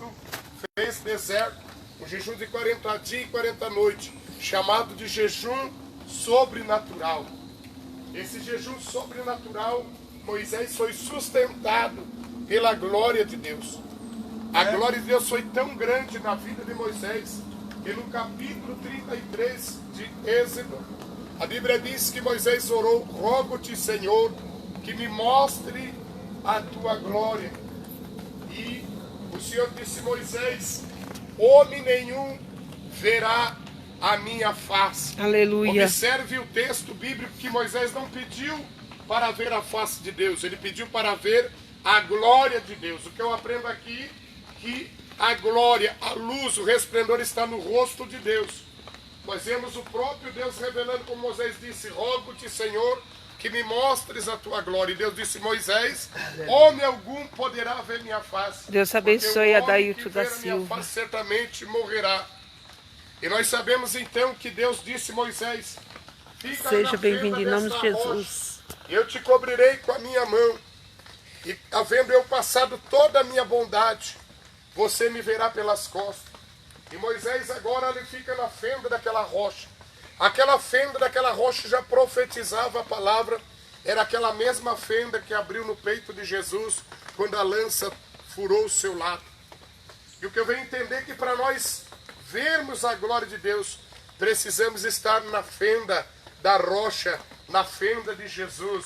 Cristo fez deserto, um jejum de 40 dias e 40 noites, chamado de jejum sobrenatural. Esse jejum sobrenatural, Moisés foi sustentado pela glória de Deus. A glória de Deus foi tão grande na vida de Moisés, que no capítulo 33 de Êxodo, a Bíblia diz que Moisés orou: rogo-te, Senhor, que me mostre a tua glória. E o Senhor disse: Moisés, homem nenhum verá a minha face. Aleluia. Observe o texto bíblico que Moisés não pediu para ver a face de Deus, ele pediu para ver a glória de Deus. O que eu aprendo aqui, que a glória, a luz, o resplendor está no rosto de Deus. Nós vemos o próprio Deus revelando, como Moisés disse: rogo-te, Senhor, que me mostres a tua glória. E Deus disse: Moisés, homem algum poderá ver minha face. Deus abençoe a Adailton da Minha Silva. face certamente morrerá. E nós sabemos então que Deus disse: Moisés, fica Seja na bem-vindo fenda em nome de desta rocha, Jesus. eu te cobrirei com a minha mão, e havendo eu passado toda a minha bondade, você me verá pelas costas. E Moisés agora ele fica na fenda daquela rocha. Aquela fenda daquela rocha já profetizava a palavra. Era aquela mesma fenda que abriu no peito de Jesus quando a lança furou o seu lado. E o que eu venho entender é que para nós vermos a glória de Deus, precisamos estar na fenda da rocha, na fenda de Jesus.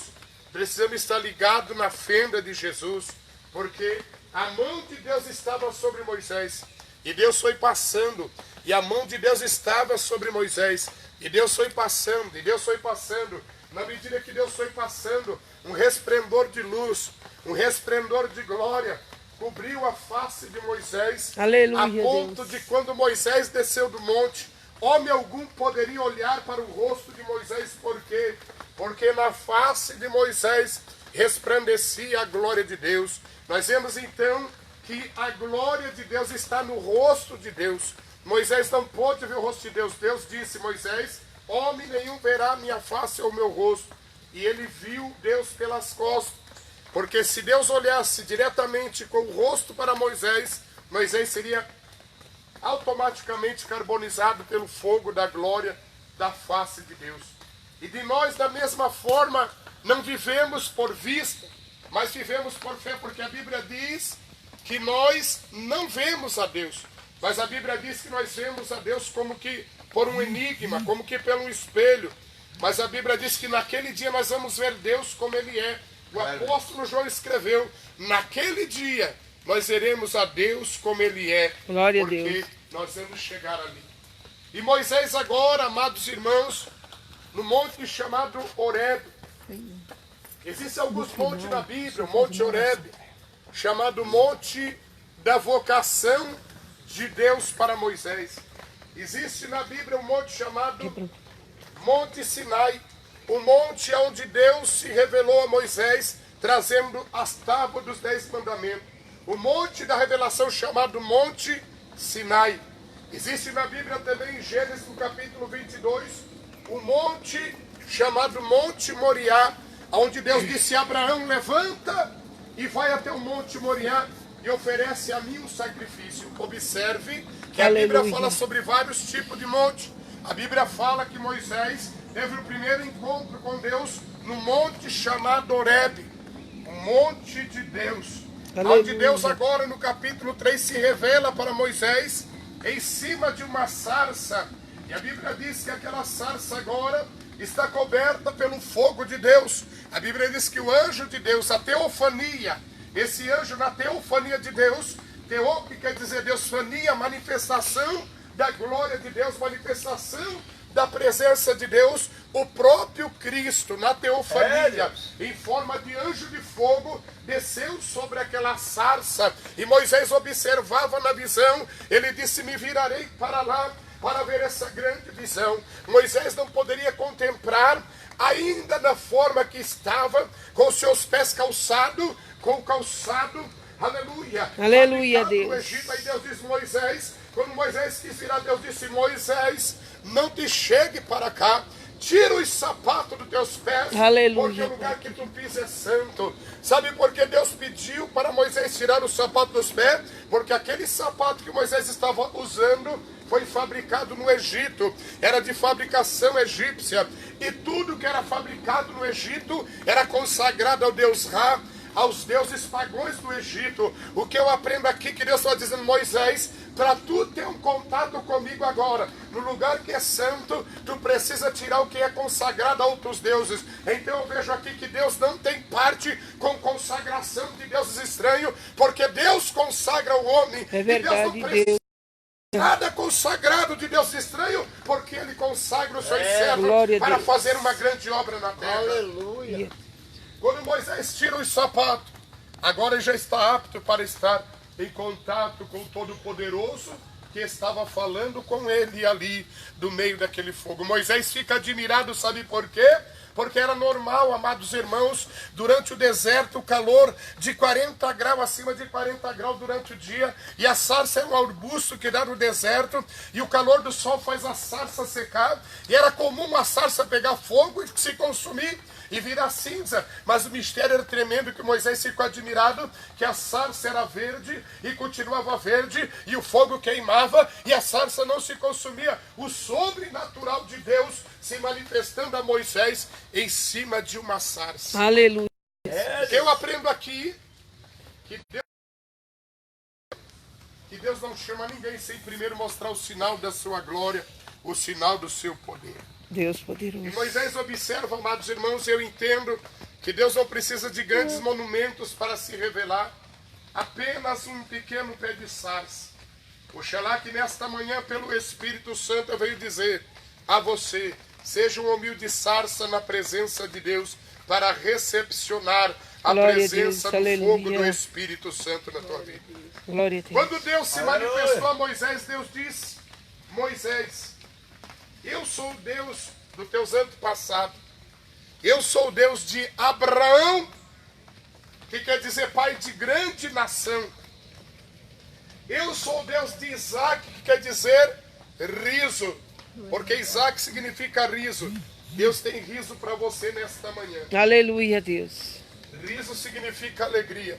Precisamos estar ligados na fenda de Jesus, porque a mão de Deus estava sobre Moisés, e Deus foi passando, e a mão de Deus estava sobre Moisés, e Deus foi passando, e Deus foi passando. Na medida que Deus foi passando, um resplendor de luz, um resplendor de glória, cobriu a face de Moisés. Aleluia, a ponto Deus. de quando Moisés desceu do monte, homem algum poderia olhar para o rosto de Moisés. Por quê? Porque na face de Moisés resplandecia a glória de Deus. Nós vemos então que a glória de Deus está no rosto de Deus. Moisés não pôde ver o rosto de Deus. Deus disse: Moisés, homem nenhum verá a minha face ou o meu rosto. E ele viu Deus pelas costas. Porque se Deus olhasse diretamente com o rosto para Moisés, Moisés seria automaticamente carbonizado pelo fogo da glória da face de Deus. E de nós, da mesma forma, não vivemos por vista, mas vivemos por fé, porque a Bíblia diz que nós não vemos a Deus, mas a Bíblia diz que nós vemos a Deus como que por um enigma, como que pelo espelho. Mas a Bíblia diz que naquele dia nós vamos ver Deus como Ele é. O apóstolo João escreveu: naquele dia nós veremos a Deus como Ele é. Glória a porque Deus. nós vamos chegar ali. E Moisés agora, amados irmãos, no monte chamado Horebe. Existem alguns montes na Bíblia, o Monte Horebe, chamado Monte da Vocação de Deus para Moisés. Existe na Bíblia um monte chamado Monte Sinai, o monte onde Deus se revelou a Moisés, trazendo as tábuas dos 10 mandamentos. O monte da revelação chamado Monte Sinai. Existe na Bíblia também, em Gênesis, no capítulo 22, um monte chamado Monte Moriá, onde Deus disse a Abraão: levanta e vai até o Monte Moriá e oferece a mim um sacrifício. Observe que a Aleluia. Bíblia fala sobre vários tipos de monte. A Bíblia fala que Moisés teve o primeiro encontro com Deus no monte chamado Horebe, o monte de Deus. Aleluia. Onde Deus agora no capítulo 3 se revela para Moisés em cima de uma sarça. E a Bíblia diz que aquela sarça agora está coberta pelo fogo de Deus. A Bíblia diz que o anjo de Deus, a teofania, esse anjo na teofania de Deus, teo que quer dizer Deus fania, manifestação da glória de Deus, manifestação da presença de Deus, o próprio Cristo na teofania, em forma de anjo de fogo, desceu sobre aquela sarça, e Moisés observava na visão. Ele disse: me virarei para lá para ver essa grande visão. Moisés não poderia contemplar ainda da forma que estava, com os seus pés calçados, com o calçado, aleluia, Aleluia, Deus. no Egito. Aí Deus disse: Moisés, quando Moisés quis virar, Deus disse: Moisés, não te chegue para cá, tira os sapatos dos teus pés, Aleluia. porque o lugar que tu pisa é santo. Sabe por que Deus pediu para Moisés tirar o sapato dos pés? Porque aquele sapato que Moisés estava usando foi fabricado no Egito, era de fabricação egípcia, e tudo que era fabricado no Egito era consagrado ao Deus Ra, aos deuses pagãos do Egito. O que eu aprendo aqui, que Deus está dizendo: Moisés, para tu ter um contato comigo agora, no lugar que é santo, tu precisa tirar o que é consagrado a outros deuses. Então eu vejo aqui que Deus não tem parte com consagração de deuses estranhos, porque Deus consagra o homem. É verdade, e Deus não precisa Deus. nada consagrado de Deus estranho, porque Ele consagra os seus servos glória a para Deus. fazer uma grande obra na terra. Aleluia. Quando Moisés tira os sapatos, agora ele já está apto para estar em contato com o Todo-Poderoso, que estava falando com ele ali, do meio daquele fogo. Moisés fica admirado, sabe por quê? Porque era normal, amados irmãos, durante o deserto, o calor de 40 graus, acima de 40 graus durante o dia, e a sarça é um arbusto que dá no deserto, e o calor do sol faz a sarça secar, e era comum a sarça pegar fogo e se consumir, e virar cinza. Mas o mistério era tremendo, que Moisés ficou admirado, que a sarça era verde, e continuava verde, e o fogo queimava, e a sarça não se consumia. O sobrenatural de Deus se manifestando a Moisés em cima de uma sarça. Aleluia. O que eu aprendo aqui, que Deus não chama ninguém sem primeiro mostrar o sinal da sua glória, o sinal do seu poder. Deus E poderoso. Moisés observa, amados irmãos, eu entendo que Deus não precisa de grandes monumentos para se revelar, apenas um pequeno pé de sarça. Oxalá que nesta manhã, pelo Espírito Santo, eu venho dizer a você: seja um humilde sarça na presença de Deus, para recepcionar a Glória a presença Deus, do fogo aleluia. do Espírito Santo na tua vida. Glória a Deus. Quando Deus se manifestou a Moisés, Deus disse: Moisés, eu sou o Deus dos teus antepassados. Eu sou o Deus de Abraão, que quer dizer pai de grande nação. Eu sou o Deus de Isaac, que quer dizer riso, porque Isaac significa riso. Deus tem riso para você nesta manhã. Aleluia, Deus. Riso significa alegria.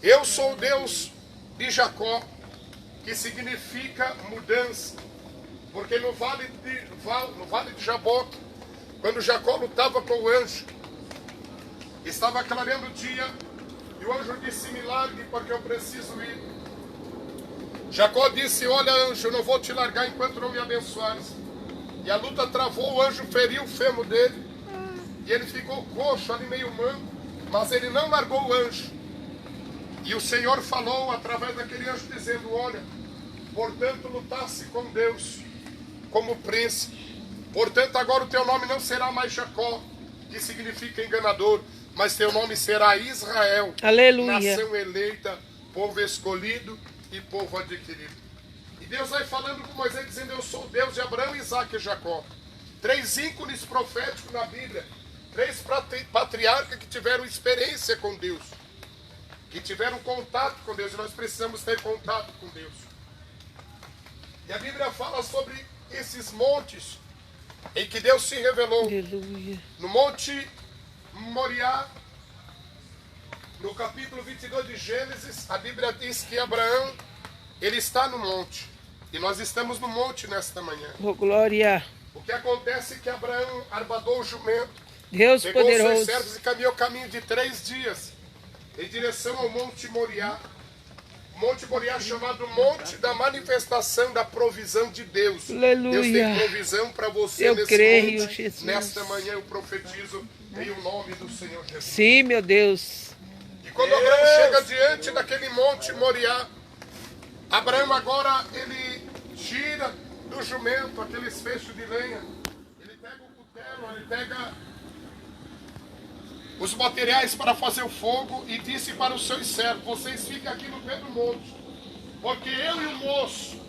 Eu sou o Deus de Jacó, que significa mudança. Porque no vale de Jaboque, quando Jacó lutava com o anjo, estava clareando o dia, e o anjo disse: me largue, porque eu preciso ir. Jacó disse: olha, anjo, eu não vou te largar enquanto não me abençoares. E a luta travou, o anjo feriu o fêmur dele, e ele ficou coxo ali, meio manco, mas ele não largou o anjo. E o Senhor falou através daquele anjo, dizendo: olha, portanto lutasse com Deus como príncipe. Portanto, agora o teu nome não será mais Jacó, que significa enganador, mas teu nome será Israel. Aleluia. Nação eleita, povo escolhido e povo adquirido. E Deus vai falando com Moisés, dizendo: eu sou o Deus de Abraão, Isaque e Jacó. 3 ícones proféticos na Bíblia, 3 patriarcas que tiveram experiência com Deus, que tiveram contato com Deus, e nós precisamos ter contato com Deus. E a Bíblia fala sobre esses montes em que Deus se revelou. Aleluia. No Monte Moriá, no capítulo 22 de Gênesis, a Bíblia diz que Abraão, ele está no monte, e nós estamos no monte nesta manhã. Oh, glória. O que acontece é que Abraão arbadou o jumento, Deus pegou os seus poderoso. servos e caminhou o caminho de 3 dias em direção ao Monte Moriá. Monte Moriá, chamado Monte da Manifestação da Provisão de Deus. Aleluia. Deus tem provisão para você Eu nesse creio, monte. Jesus. Nesta manhã eu profetizo em o nome do Senhor Jesus. Sim, meu Deus. E quando Abraão chega diante daquele Monte Moriá, Abraão agora ele tira do jumento aqueles fechos de lenha. Ele pega o cutelo, ele pega os materiais para fazer o fogo, e disse para os seus servos: vocês fiquem aqui no pé do monte, porque eu e o moço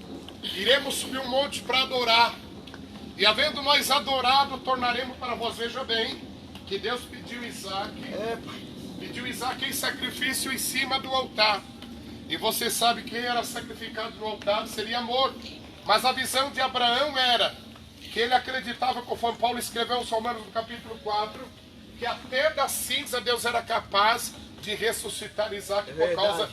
iremos subir o monte para adorar, e havendo nós adorado, tornaremos para vós. Veja bem que Deus pediu Isaac em sacrifício em cima do altar, e você sabe quem era sacrificado no altar seria morto, mas a visão de Abraão era que ele acreditava, conforme Paulo escreveu aos Romanos no capítulo 4, que até da cinza Deus era capaz de ressuscitar Isaac por causa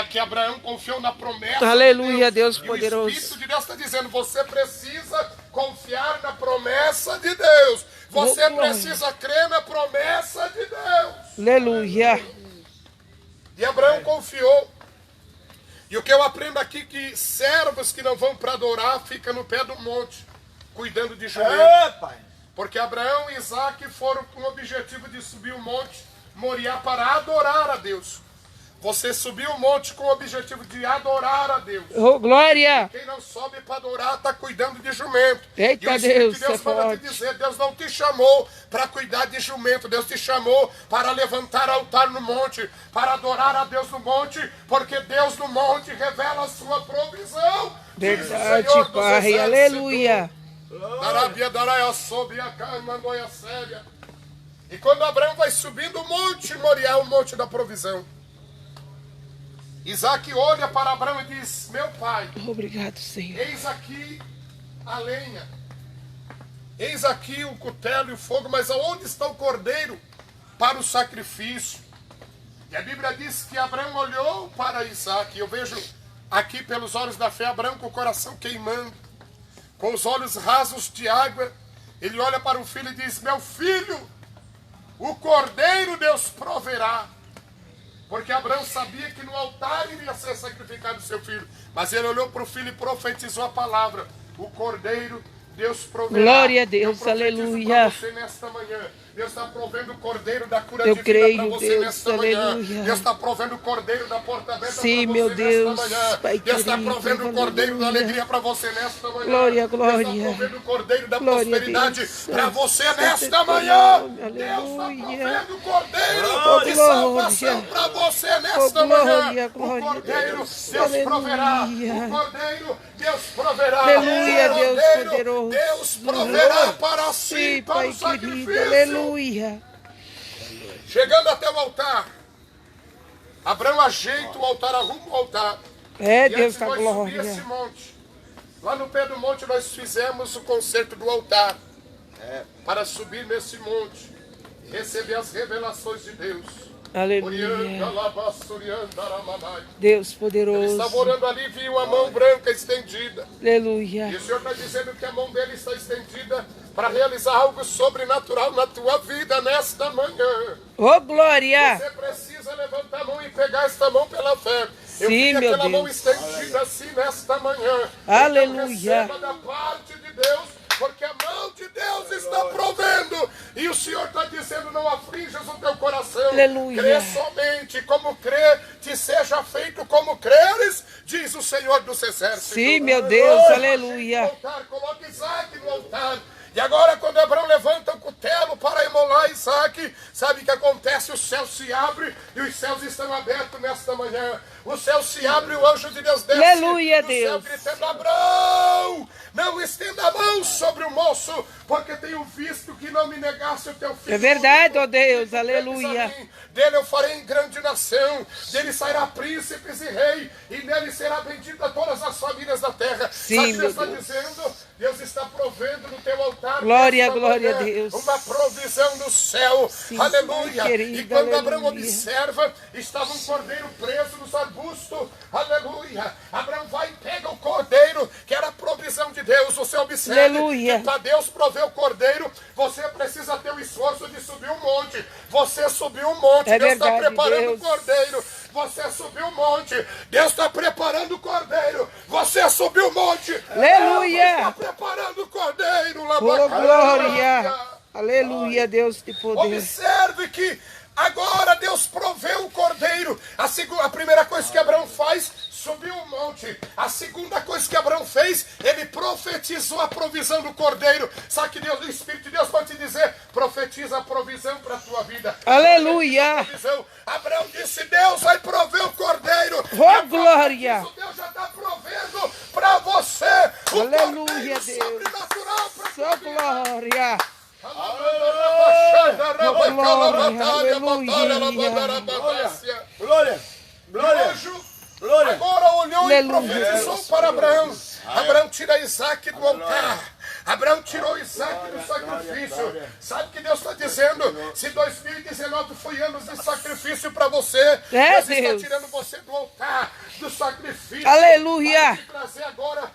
que Abraão confiou na promessa. Aleluia, de Deus. Deus E poderoso. o Espírito de Deus está dizendo, você precisa confiar na promessa de Deus. Você precisa crer na promessa de Deus. Aleluia. E Abraão confiou. E o que eu aprendo aqui que servos que não vão para adorar ficam no pé do monte, cuidando de jumento. Porque Abraão e Isaac foram com o objetivo de subir o monte Moriá para adorar a Deus. Você subiu o monte com o objetivo de adorar a Deus. Oh, glória. Quem não sobe para adorar está cuidando de jumento. Eita, e o Espírito Deus, de Deus é manda forte. te dizer, Deus não te chamou para cuidar de jumento. Deus te chamou para levantar altar no monte, para adorar a Deus no monte, porque Deus no monte revela a sua provisão. Verdade, Pai. Aleluia. E quando Abraão vai subindo o monte Moriá, o monte da provisão, Isaac olha para Abraão e diz, meu pai, Obrigado, Senhor. eis aqui a lenha, eis aqui o cutelo e o fogo, mas aonde está o cordeiro para o sacrifício? E a Bíblia diz que Abraão olhou para Isaac, eu vejo aqui pelos olhos da fé, Abraão com o coração queimando, com os olhos rasos de água, ele olha para o filho e diz, meu filho, o cordeiro Deus proverá. Porque Abraão sabia que no altar iria ser sacrificado o seu filho. Mas ele olhou para o filho e profetizou a palavra. O cordeiro Deus proverá. Glória a Deus, Eu profetizo aleluia. para você nesta manhã. Deus está provendo o cordeiro da cura Eu divina creio, para você Deus, nesta manhã. aleluia. Deus está provendo o cordeiro da porta aberta Sim, para meu você Deus, nesta manhã. Pai Deus está querido, provendo o cordeiro da aleluia. alegria para você nesta manhã. Glória, glória. Deus está provendo o cordeiro da Glória a prosperidade Deus. para você Santo nesta é teu manhã. nome, Deus está aleluia. provendo o cordeiro Oh, de glória. salvação para você nesta Oh, glória, manhã. glória O a cordeiro Deus. Deus proverá. Aleluia. O cordeiro Deus proverá. Aleluia, O Deus cordeiro poderoso. Deus proverá para si, Sim, para Pai o querido, sacrifício. aleluia. Chegando até o altar, Abraão ajeita o altar, arruma o altar. É, E Deus antes da de nós subir esse glória. monte, lá no pé do monte nós fizemos o concerto do altar. Para subir nesse monte e receber as revelações de Deus. Aleluia. Ele Deus estava poderoso. orando ali e viu a mão branca estendida. E Aleluia. o Senhor está dizendo que a mão dele está estendida para realizar algo sobrenatural na tua vida nesta manhã. Oh, glória. Você precisa levantar a mão e pegar esta mão pela fé. Eu Sim, vi meu aquela mão Deus. estendida assim nesta manhã. Aleluia. Então receba da parte de Deus, porque a mão de Deus está provendo. E o Senhor está dizendo, não aflijas o teu coração. Aleluia. Crê somente, como crê, te seja feito como creres, diz o Senhor dos Exércitos. Sim, meu Deus, aleluia. Altar, coloque Isaac no altar. E agora quando Abraão levanta o cutelo para imolar Isaac, sabe o que acontece? O céu se abre e os céus estão abertos nesta manhã. O céu se abre e o anjo de Deus desce. Aleluia, do Deus. céu gritando, Abraão, não estenda a mão sobre o moço, porque tenho visto que não me negasse o teu filho. É verdade, ó Deus, E tu aleluia. credes a mim. Dele eu farei grande nação, dele sairá príncipes e rei, e nele será bendita todas as famílias da terra. Sim, Sabe o que meu está Deus. dizendo? Deus está provendo no teu altar. Glória, nesta glória manhã, a Deus. Uma provisão no céu. Sim, Aleluia. Pai querido, E quando Abraão aleluia. observa, estava um cordeiro preso nos arbustos. Aleluia. Abraão vai e pega o cordeiro, que era a provisão de Deus. Você observa Aleluia. que para Deus prover o cordeiro, você precisa ter o esforço de subir um monte. Você subiu um monte. É Deus está verdade, preparando Deus. o cordeiro. Você subiu um monte. Deus está preparando o cordeiro. Você subiu um monte. Aleluia. Deus está preparando o cordeiro. Oh, glória. Aleluia, Deus de poder. Observe que agora Deus proveu o cordeiro. A primeira coisa que Abraão faz, subiu o monte. A segunda coisa que Abraão fez, ele profetizou a provisão do cordeiro. Sabe que Deus, o Espírito de Deus pode te dizer, profetiza a provisão para a tua vida. Aleluia. Provisão. Abraão disse, Deus vai prover o cordeiro. Oh, glória. Isso Deus já está provendo para você. O Aleluia, cordeiro Deus. sobrenatural para a Só tua vida. glória. Glória. O anjo agora olhou Aleluia. e profetizou para Abraão. Abraão tira Isaac do altar. Abraão tirou Isaac do sacrifício. Sabe o que Deus está dizendo? Se 2019 foi anos de sacrifício para você, Deus está Deus. tirando você do altar do sacrifício. Aleluia. Para te trazer agora